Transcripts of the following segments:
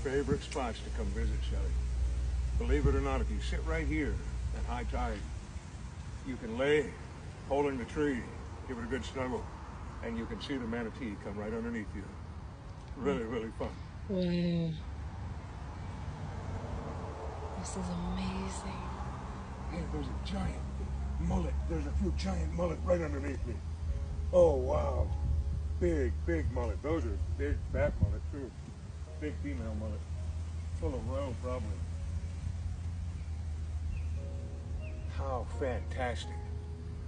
favorite spots to come visit, Shelley. Believe it or not, if you sit right here at high tide, you can lay holding the tree, give it a good snuggle, and you can see the manatee come right underneath you. Really, really fun. Wow. This is amazing. Hey, there's a giant mullet. There's a few giant mullet right underneath me. Oh, wow. Big, big mullet. Those are big, fat mullet, too. Big female mullet. Full of roe, probably. How fantastic.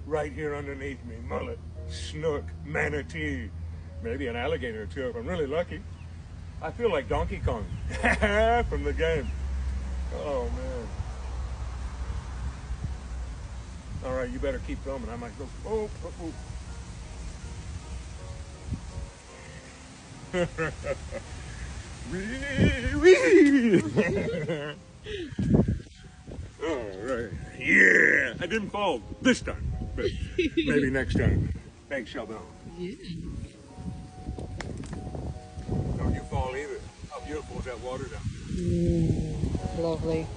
Right here underneath me, mullet, snook, manatee, maybe an alligator, too, if I'm really lucky. I feel like Donkey Kong from the game. Oh, man. All right, you better keep filming. I might go, oh, oh, oh. Wee, wee. All right. Yeah. I didn't fall this time, but maybe next time. Thanks, Sheldon. Yeah. Don't you fall either. How beautiful is that water down there? Lovely.